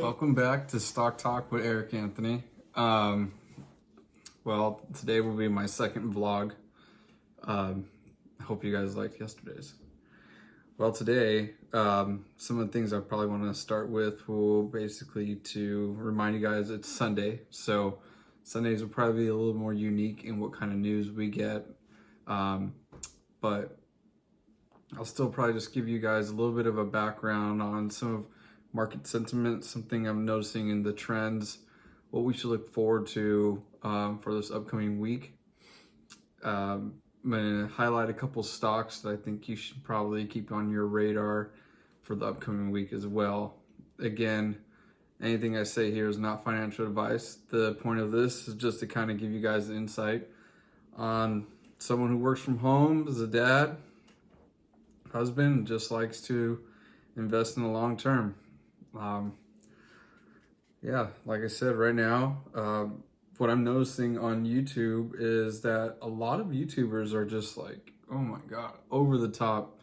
Welcome back to Stock Talk with Eric Anthony. Well, today will be my second vlog. I hope you guys liked yesterday's. Well, today, some of the things I probably want to start with will basically to remind you guys it's Sunday. So Sundays will probably be a little more unique in what kind of news we get. But I'll still probably just give you guys a little bit of a background on some of market sentiment, something I'm noticing in the trends, what we should look forward to for this upcoming week. I'm going to highlight a couple stocks that I think you should probably keep on your radar for the upcoming week as well. Again, anything I say here is not financial advice. The point of this is just to kind of give you guys an insight on someone who works from home as a dad, husband, just likes to invest in the long term. Yeah, like I said, right now, what I'm noticing on YouTube is that a lot of YouTubers are just like, oh my God, over the top,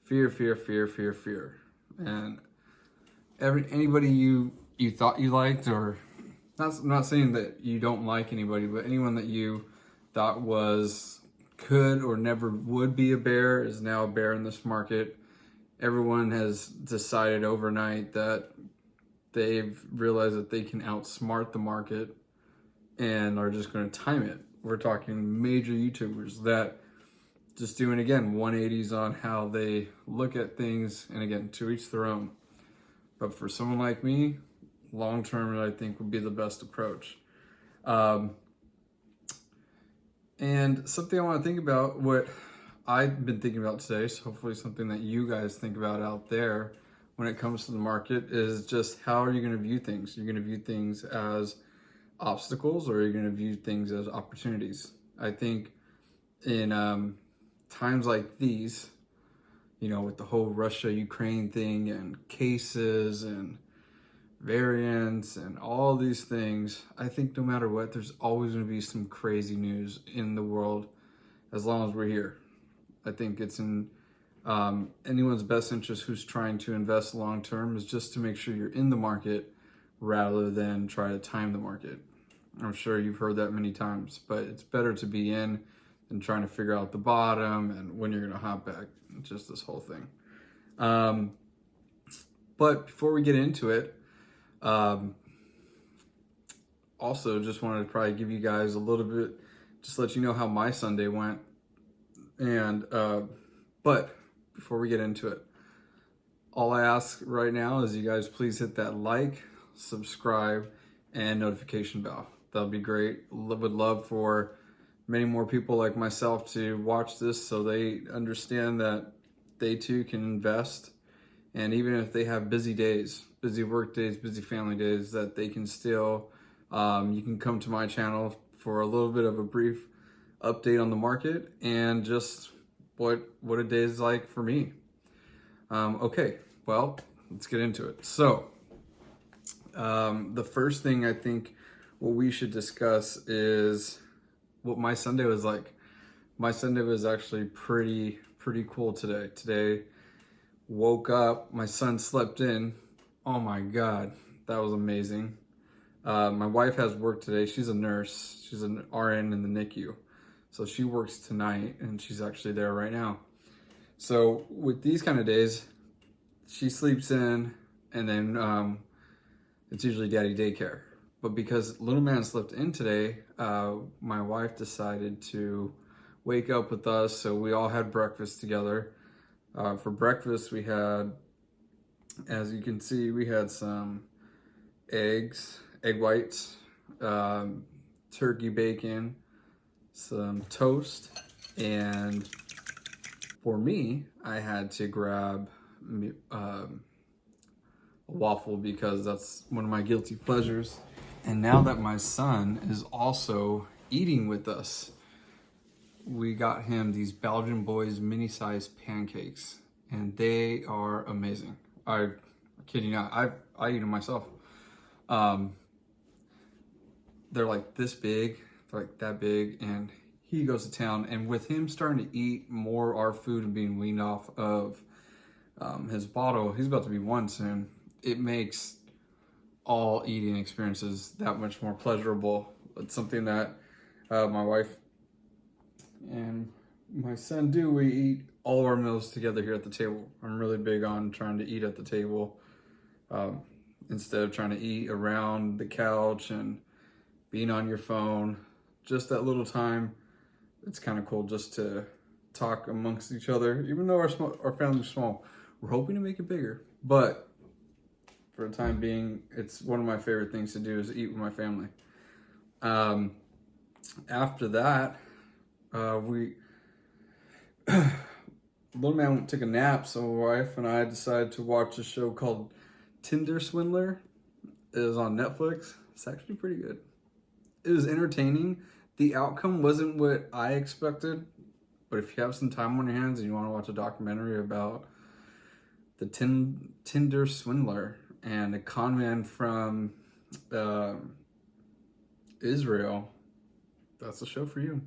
fear. And anybody you thought you liked, or I'm not saying that you don't like anybody, but anyone that you thought could or never would be a bear is now a bear in this market. Everyone has decided overnight that they've realized that they can outsmart the market and are just going to time it. We're talking major YouTubers that just doing, again, 180s on how they look at things, and again, to each their own. But for someone like me, long term, I think would be the best approach. And something I want to think about, what I've been thinking about today, so hopefully something that you guys think about out there when it comes to the market, is just how are you going to view things? You're going to view things as obstacles, or are you going to view things as opportunities? I think in times like these, with the whole Russia-Ukraine thing and cases and variants and all these things, I think no matter what, there's always going to be some crazy news in the world as long as we're here. I think it's in anyone's best interest who's trying to invest long term is just to make sure you're in the market rather than try to time the market. I'm sure you've heard that many times, but it's better to be in than trying to figure out the bottom and when you're going to hop back. It's just this whole thing. But before we get into it, also just wanted to probably give you guys a little bit, just let you know how my Sunday went. And, but before we get into it, all I ask right now is you guys please hit that like, subscribe, and notification bell. That'll be great. Would love for many more people like myself to watch this so they understand that they too can invest. And even if they have busy days, busy work days, busy family days, that they can still, you can come to my channel for a little bit of a brief update on the market and just what a day is like for me. Okay, well, let's get into it. So, the first thing I think what we should discuss is what my Sunday was like. My Sunday was actually pretty cool today. Today, woke up, my son slept in. Oh my God, that was amazing. My wife has work today. She's a nurse. She's an RN in the NICU. So she works tonight and she's actually there right now. So with these kind of days, she sleeps in and then it's usually daddy daycare. But because little man slept in today, my wife decided to wake up with us. So we all had breakfast together. For breakfast, we had, as you can see, we had some egg whites, turkey bacon, some toast, and for me, I had to grab a waffle because that's one of my guilty pleasures. And now that my son is also eating with us, we got him these Belgian Boys mini-sized pancakes, and they are amazing. I kid you not, I eat them myself. They're like this big, they're like that big, and he goes to town. And with him starting to eat more our food and being weaned off of his bottle. He's about to be 1 soon. It makes all eating experiences that much more pleasurable. It's something that my wife and my son do. We eat all of our meals together here at the table. I'm really big on trying to eat at the table instead of trying to eat around the couch and being on your phone. Just that little time, it's kind of cool just to talk amongst each other. Even though our family's small, we're hoping to make it bigger. But for the time being, it's one of my favorite things to do is eat with my family. After that, little man went and took a nap, so my wife and I decided to watch a show called Tinder Swindler. It is on Netflix. It's actually pretty good. It was entertaining. The outcome wasn't what I expected, but if you have some time on your hands and you want to watch a documentary about the Tinder Swindler and a con man from Israel, that's a show for you.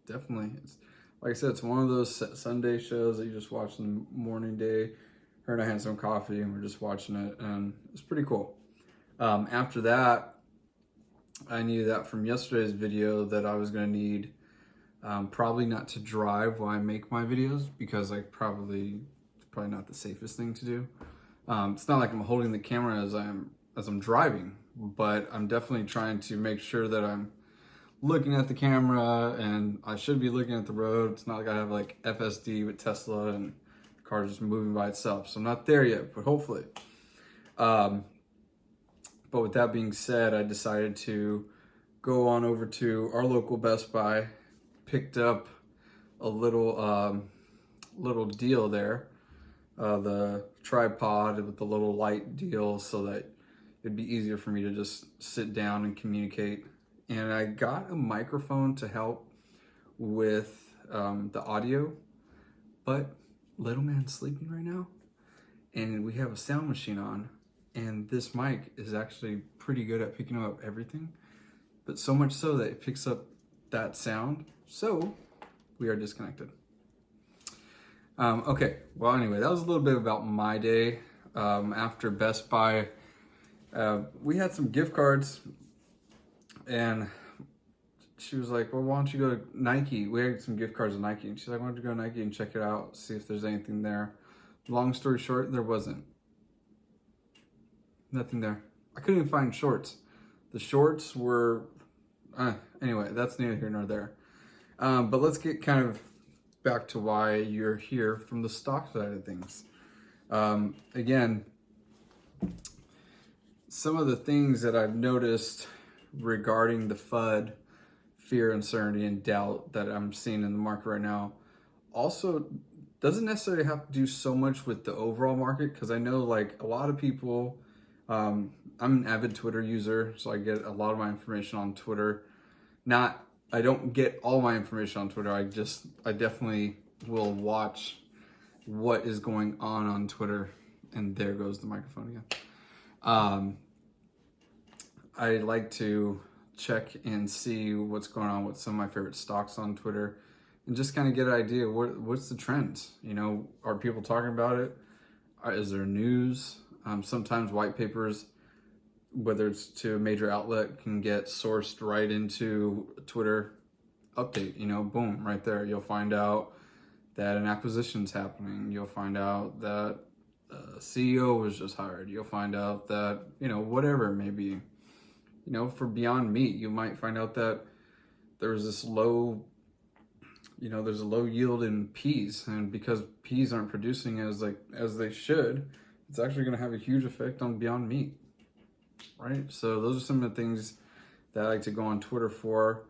Definitely. It's, like I said, it's one of those Sunday shows that you just watch in the morning day. Her and I had some coffee and we're just watching it, and it's pretty cool. After that, I knew that from yesterday's video that I was going to need probably not to drive while I make my videos, because it's probably not the safest thing to do. It's not like I'm holding the camera as I'm driving, but I'm definitely trying to make sure that I'm looking at the camera, and I should be looking at the road. It's not like I have like FSD with Tesla and the car just moving by itself. So I'm not there yet, but hopefully. But with that being said, I decided to go on over to our local Best Buy, picked up a little deal there, the tripod with the little light deal, so that it'd be easier for me to just sit down and communicate. And I got a microphone to help with the audio, but little man's sleeping right now, and we have a sound machine on, and this mic is actually pretty good at picking up everything, but so much so that it picks up that sound, so we are disconnected. Okay, well anyway, that was a little bit about my day. After Best Buy, we had some gift cards, and she was like, well, why don't you go to Nike? We had some gift cards at Nike, and she's like, why don't you go to Nike and check it out, see if there's anything there. Long story short, there wasn't. Nothing there. I couldn't even find shorts. The shorts were, anyway, that's neither here nor there. But let's get kind of back to why you're here from the stock side of things. Again, some of the things that I've noticed regarding the FUD, fear, uncertainty, and doubt that I'm seeing in the market right now, also doesn't necessarily have to do so much with the overall market, because I know like a lot of people, I'm an avid Twitter user, so I get a lot of my information on Twitter. I don't get all my information on Twitter. I definitely will watch what is going on Twitter. And there goes the microphone again. I like to check and see what's going on with some of my favorite stocks on Twitter, and just kind of get an idea what's the trends. You know, are people talking about it? Is there news? Sometimes white papers, whether it's to a major outlet, can get sourced right into a Twitter update. You know, boom, right there. You'll find out that an acquisition's happening. You'll find out that a CEO was just hired. You'll find out that, you know, whatever it may be. You know, for Beyond Meat, you might find out that there's this low, there's a low yield in peas, and because peas aren't producing as they should, it's actually going to have a huge effect on Beyond Meat, right? So those are some of the things that I like to go on Twitter for.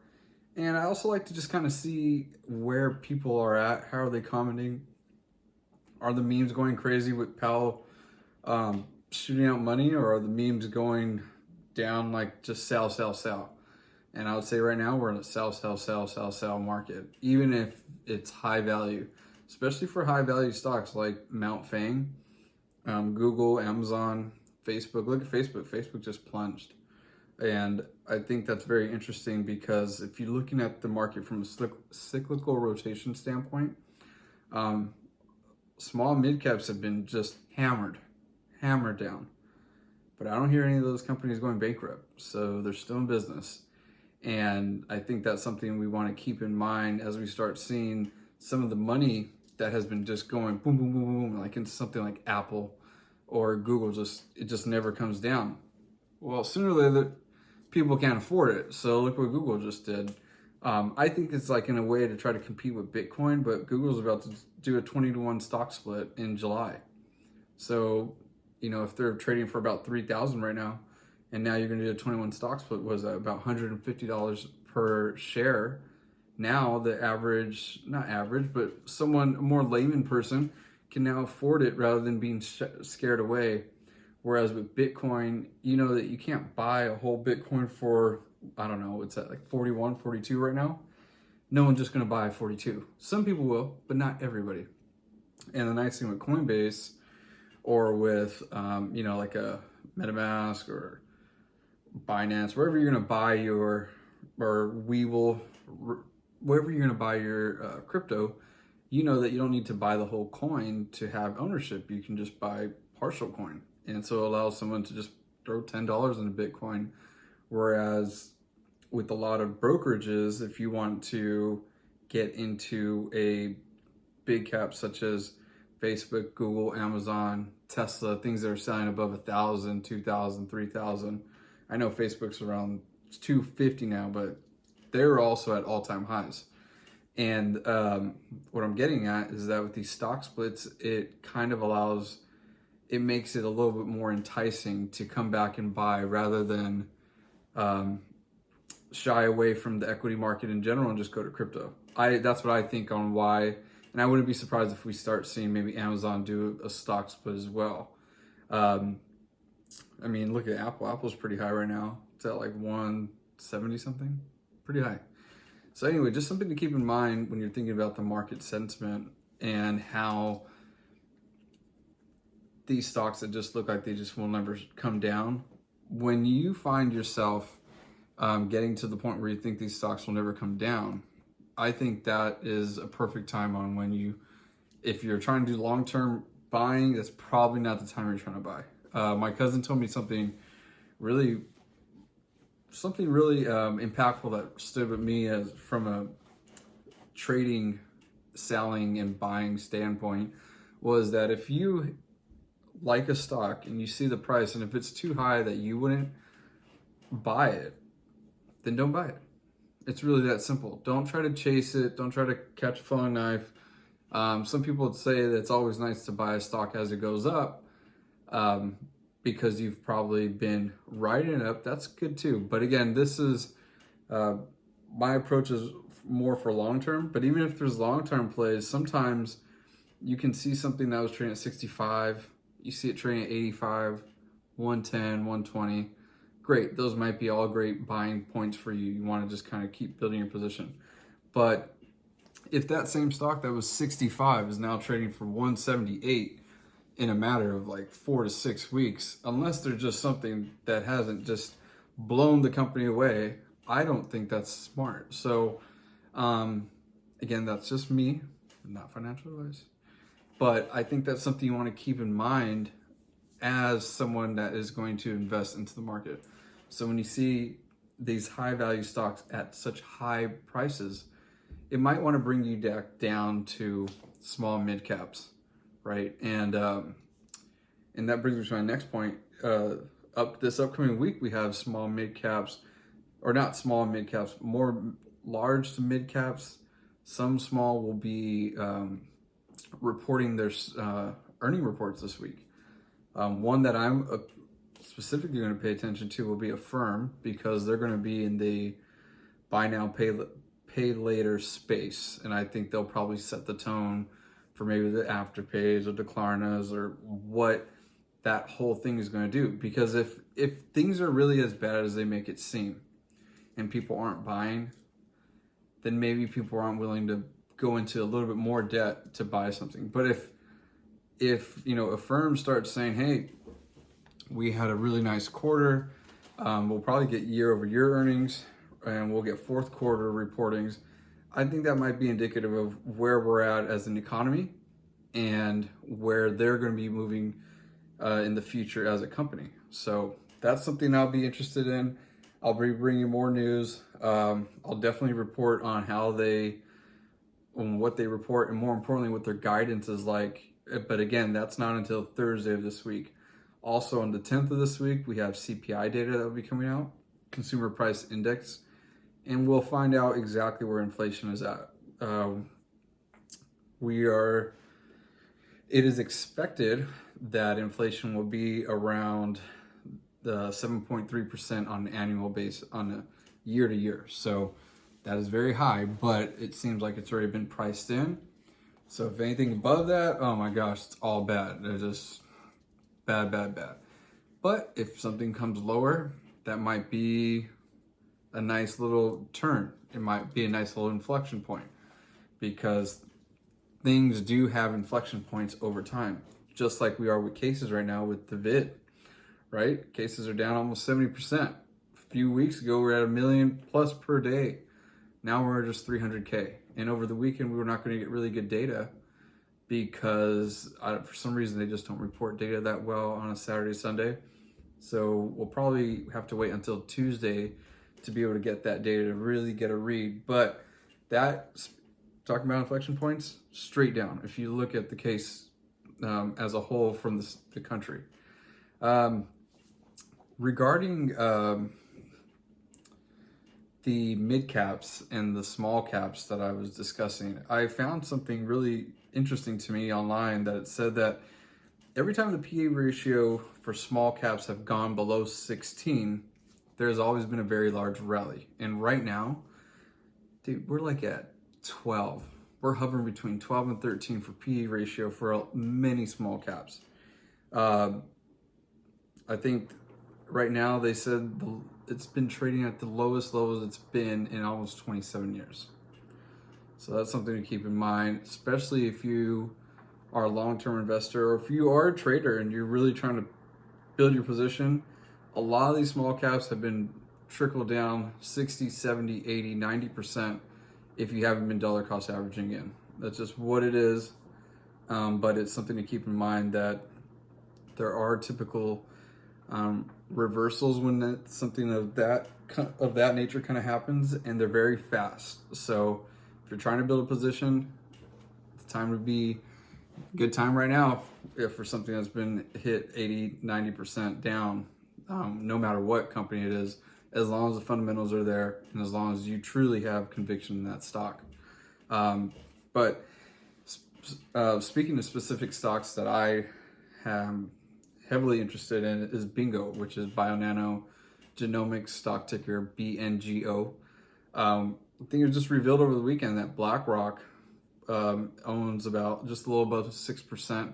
And I also like to just kind of see where people are at. How are they commenting? Are the memes going crazy with Powell shooting out money, or are the memes going down like just sell? And I would say right now we're in a sell market, even if it's high value, especially for high value stocks like Mount Fang, Google, Amazon, Facebook. Look at Facebook. Facebook just plunged. And I think that's very interesting, because if you're looking at the market from a cyclical rotation standpoint, small mid caps have been just hammered down. But I don't hear any of those companies going bankrupt, so they're still in business. And I think that's something we want to keep in mind as we start seeing some of the money that has been just going boom, boom, boom, boom, like into something like Apple or Google. It just never comes down. Well, sooner or later, people can't afford it. So look what Google just did. I think it's like in a way to try to compete with Bitcoin, but Google's about to do a 20-to-1 stock split in July. So, if they're trading for about 3,000 right now, and now you're going to do a 21 stock split, was that about $150 per share? Now the average, not average, but someone, a more layman person, can now afford it rather than being scared away. Whereas with Bitcoin, you know that you can't buy a whole Bitcoin for, I don't know, it's at like 41, 42 right now. No one's just going to buy 42. Some people will, but not everybody. And the nice thing with Coinbase or with, like a MetaMask or Binance, wherever you're going to buy your, or wherever you're going to buy your crypto, you know that you don't need to buy the whole coin to have ownership. You can just buy partial coin. And so it allows someone to just throw $10 into Bitcoin. Whereas with a lot of brokerages, if you want to get into a big cap such as Facebook, Google, Amazon, Tesla, things that are selling above 1,000, 2,000, 3,000. I know Facebook's around 250 now, but they're also at all-time highs. And what I'm getting at is that with these stock splits, it kind of makes it a little bit more enticing to come back and buy rather than shy away from the equity market in general and just go to crypto. That's what I think on why, and I wouldn't be surprised if we start seeing maybe Amazon do a stock split as well. Look at Apple. Apple's pretty high right now. It's at like 170 something, pretty high. So anyway, just something to keep in mind when you're thinking about the market sentiment and how these stocks that just look like they just will never come down. When you find yourself getting to the point where you think these stocks will never come down, I think that is a perfect time on when if you're trying to do long-term buying, that's probably not the time you're trying to buy. My cousin told me something really impactful that stood with me as from a trading, selling, and buying standpoint, was that if you like a stock and you see the price, and if it's too high that you wouldn't buy it, then don't buy it. It's really that simple. Don't try to chase it. Don't try to catch a falling knife. Some people would say that it's always nice to buy a stock as it goes up because you've probably been riding it up. That's good too. But again, this is my approach is more for long term. But even if there's long term plays, sometimes you can see something that was trading at 65. You see it trading at 85, 110, 120. Great, those might be all great buying points for you. You want to just kind of keep building your position. But if that same stock that was 65 is now trading for 178 in a matter of like 4 to 6 weeks, unless there's just something that hasn't just blown the company away, I don't think that's smart. So again, that's just me, not financial advice. But I think that's something you want to keep in mind as someone that is going to invest into the market. So when you see these high value stocks at such high prices, it might want to bring you down to small mid caps, right? And that brings me to my next point. This upcoming week, we have small mid caps, or not small mid caps, more large to mid caps. Some small will be reporting their earning reports this week. One that I'm specifically going to pay attention to will be Affirm, because they're going to be in the buy now, pay later space. And I think they'll probably set the tone for maybe the Afterpays or the Klarnas or what that whole thing is going to do. Because if things are really as bad as they make it seem and people aren't buying, then maybe people aren't willing to go into a little bit more debt to buy something. But if a firm starts saying, hey, we had a really nice quarter, we'll probably get year-over-year earnings, and we'll get fourth quarter reportings, I think that might be indicative of where we're at as an economy and where they're going to be moving in the future as a company. So that's something I'll be interested in. I'll be bringing more news. I'll definitely report on on what they report, and more importantly, what their guidance is like. But again, that's not until Thursday of this week. Also, on the 10th of this week, we have CPI data that will be coming out, Consumer Price Index, and we'll find out exactly where inflation is at. It is expected that inflation will be around the 7.3% on an annual basis, on a year to year. So that is very high, but it seems like it's already been priced in. So if anything above that, oh my gosh, it's all bad. They're just bad, bad, bad. But if something comes lower, that might be a nice little turn. It might be a nice little inflection point, because things do have inflection points over time, just like we are with cases right now with the vid, right? Cases are down almost 70%. A few weeks ago, we were at 1 million plus per day. Now we're just 300K. And over the weekend, we were not going to get really good data because for some reason, they just don't report data that well on a Saturday, Sunday. So we'll probably have to wait until Tuesday to be able to get that data to really get a read. But that, talking about inflection points, straight down. If you look at the case as a whole from the country. Regarding the mid caps and the small caps that I was discussing, I found something really interesting to me online that it said that every time the PE ratio for small caps have gone below 16, there's always been a very large rally. And right now, dude, we're like at 12. We're hovering between 12 and 13 for PE ratio for many small caps. I think right now they said it's been trading at the lowest levels it's been in almost 27 years. So that's something to keep in mind, especially if you are a long-term investor or if you are a trader and you're really trying to build your position. A lot of these small caps have been trickled down 60, 70, 80, 90% if you haven't been dollar cost averaging in. That's just what it is. But it's something to keep in mind that there are typical reversals when something of that nature kind of happens, and they're very fast. So if you're trying to build a position, the time would be good time right now if for something that's been hit 80, 90% down, no matter what company it is, as long as the fundamentals are there and as long as you truly have conviction in that stock. But speaking of specific stocks that I am heavily interested in is BNGO, which is Bionano Genomics, stock ticker BNGO. I think it was just revealed over the weekend that BlackRock owns about just a little above 6%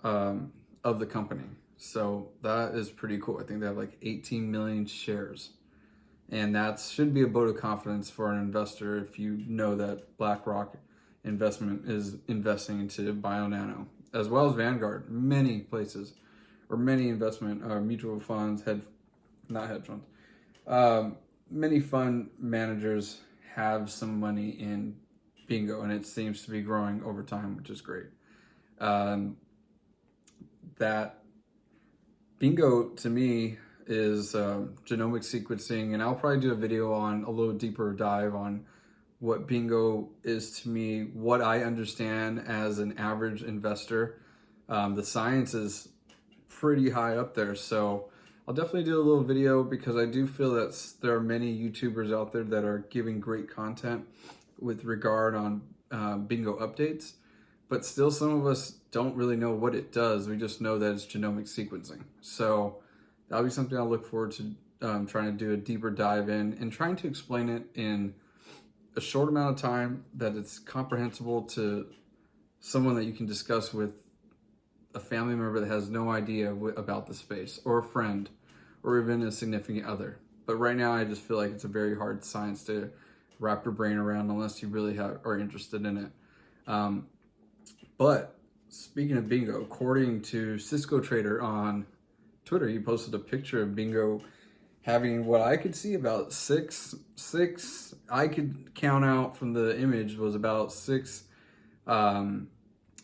of the company. So that is pretty cool. I think they have like 18 million shares. And that should be a vote of confidence for an investor if you know that BlackRock investment is investing into Bionano, as well as Vanguard, many places, or many investment mutual funds, many fund managers have some money in BNGO, and it seems to be growing over time, which is great. That BNGO to me is genomic sequencing, and I'll probably do a video on a little deeper dive on what BNGO is to me, what I understand as an average investor. The science is pretty high up there, so I'll definitely do a little video because I do feel that there are many YouTubers out there that are giving great content with regard on BNGO updates, but still some of us don't really know what it does. We just know that it's genomic sequencing. So that'll be something I'll look forward to trying to do a deeper dive in and trying to explain it in a short amount of time that it's comprehensible to someone that you can discuss with a family member that has no idea about the space, or a friend, or even a significant other. But right now I just feel like it's a very hard science to wrap your brain around unless you really are interested in it. But speaking of BNGO, according to Cisco Trader on Twitter, he posted a picture of BNGO having what I could see about six, I could count out from the image was about six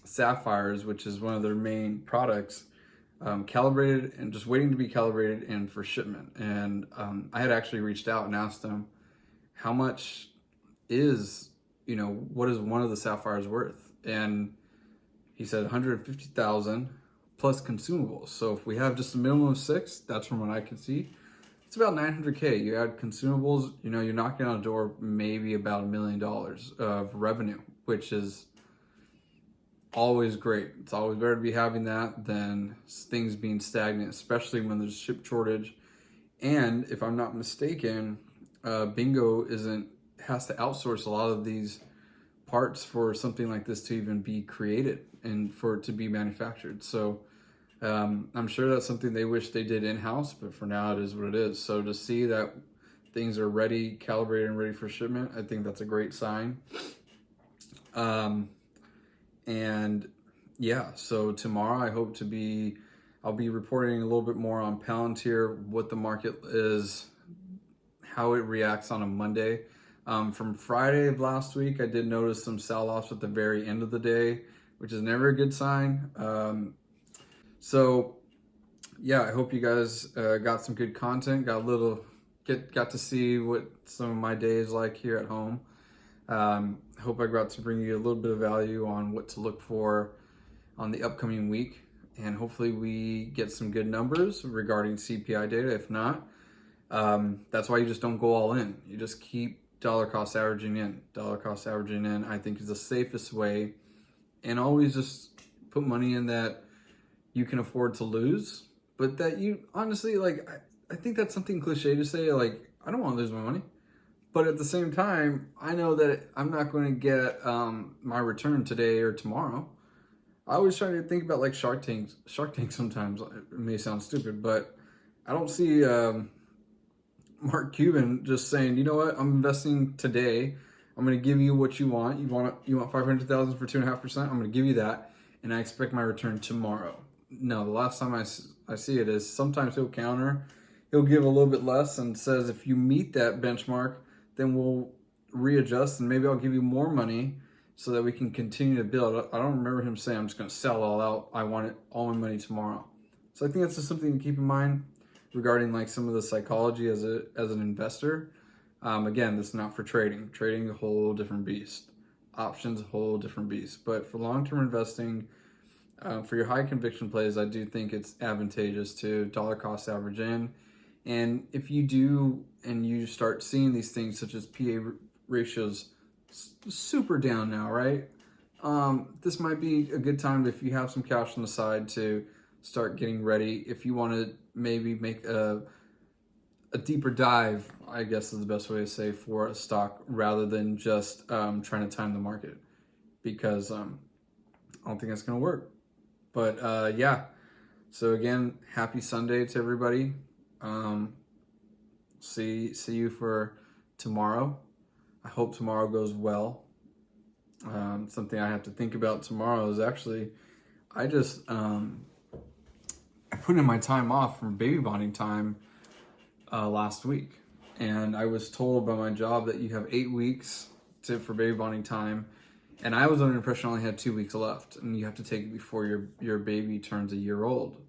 sapphires, which is one of their main products, calibrated and just waiting to be calibrated and for shipment. And I had actually reached out and asked them how much is, what is one of the sapphires worth? And he said 150,000 plus consumables. So if we have just a minimum of 6, that's from what I can see, it's about 900K. You add consumables, you're knocking on a door maybe about $1 million of revenue, which is always great. It's always better to be having that than things being stagnant, especially when there's a chip shortage. And if I'm not mistaken, BNGO has to outsource a lot of these parts for something like this to even be created and for it to be manufactured. So I'm sure that's something they wish they did in-house, but for now it is what it is. So to see that things are ready, calibrated, and ready for shipment, I think that's a great sign. And yeah, so tomorrow I'll be reporting a little bit more on Palantir, what the market is, how it reacts on a Monday. From Friday of last week, I did notice some sell-offs at the very end of the day, which is never a good sign. So yeah, I hope you guys got some good content, got to see what some of my day is like here at home. Hope I got to bring you a little bit of value on what to look for on the upcoming week, and hopefully we get some good numbers regarding CPI data. If not, that's why you just don't go all in. You just keep dollar cost averaging in. Dollar cost averaging in, I think, is the safest way, and always just put money in that you can afford to lose, but that you honestly, like, I think that's something cliche to say, like, I don't want to lose my money. But at the same time, I know that I'm not going to get my return today or tomorrow. I always try to think about like Shark Tank sometimes. It may sound stupid, but I don't see Mark Cuban just saying, you know what, I'm investing today. I'm going to give you what you want. You want 500,000 for 2.5%. I'm going to give you that, and I expect my return tomorrow. No, the last time I see it is sometimes he'll counter. He'll give a little bit less and says, if you meet that benchmark, then we'll readjust and maybe I'll give you more money so that we can continue to build. I don't remember him saying, I'm just going to sell all out. I want all my money tomorrow. So I think that's just something to keep in mind regarding like some of the psychology as an investor. Again, this is not for trading. Trading a whole different beast. Options a whole different beast. But for long-term investing, for your high conviction plays, I do think it's advantageous to dollar cost average in. And if you do, and you start seeing these things such as PA ratios super down now, right? This might be a good time if you have some cash on the side to start getting ready. If you want to maybe make a deeper dive, I guess is the best way to say, for a stock rather than just trying to time the market, because I don't think that's going to work. But yeah, so again, happy Sunday to everybody. See you for tomorrow. I hope tomorrow goes well. Something I have to think about tomorrow is actually, I put in my time off from baby bonding time last week, and I was told by my job that you have 8 weeks for baby bonding time, and I was under the impression I only had 2 weeks left, and you have to take it before your baby turns a year old.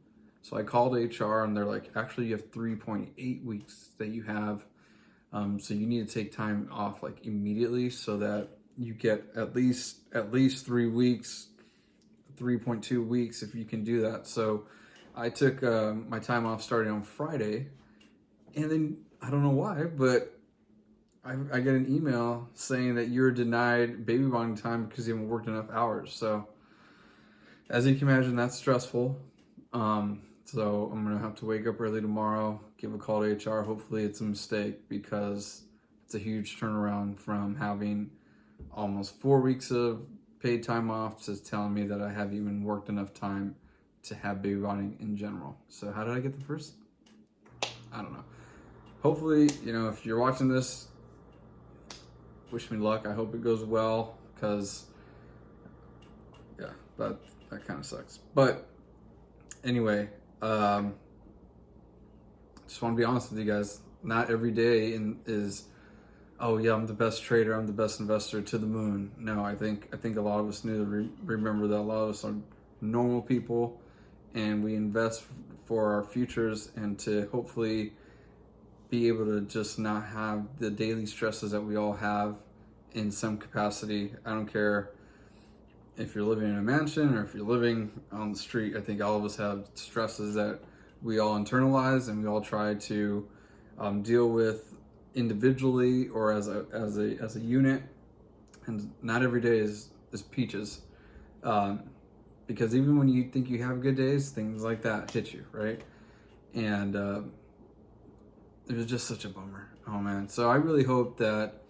So I called HR and they're like, actually you have 3.8 weeks that you have. So you need to take time off like immediately so that you get at least 3 weeks, 3.2 weeks if you can do that. So I took my time off starting on Friday, and then I don't know why, but I get an email saying that you're denied baby bonding time because you haven't worked enough hours. So as you can imagine, that's stressful. So I'm going to have to wake up early tomorrow, give a call to HR. Hopefully it's a mistake, because it's a huge turnaround from having almost 4 weeks of paid time off to telling me that I haven't even worked enough time to have baby bonding in general. So how did I get the first? I don't know. Hopefully, if you're watching this, wish me luck. I hope it goes well, because yeah, that kind of sucks. But anyway, just want to be honest with you guys. Not every day is oh yeah, I'm the best trader, I'm the best investor to the moon. No, I think a lot of us need to remember that a lot of us are normal people, and we invest for our futures and to hopefully be able to just not have the daily stresses that we all have in some capacity. I don't care if you're living in a mansion or if you're living on the street. I think all of us have stresses that we all internalize and we all try to deal with individually or as a unit. And not every day is peaches, because even when you think you have good days, things like that hit you, right? And it was just such a bummer. Oh man! So I really hope that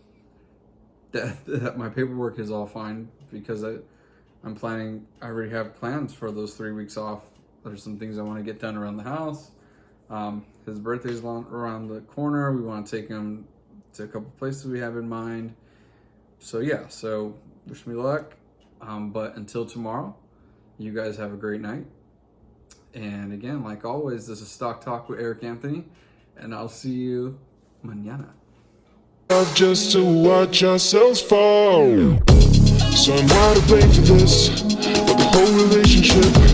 my paperwork is all fine, because I'm planning. I already have plans for those 3 weeks off. There's some things I want to get done around the house. His birthday's around the corner. We want to take him to a couple places we have in mind. So yeah, so wish me luck. But until tomorrow, you guys have a great night. And again, like always, this is Stock Talk with Erik Anthony, and I'll see you mañana. Just to watch ourselves fall. So I'm wide awake for this, for the whole relationship.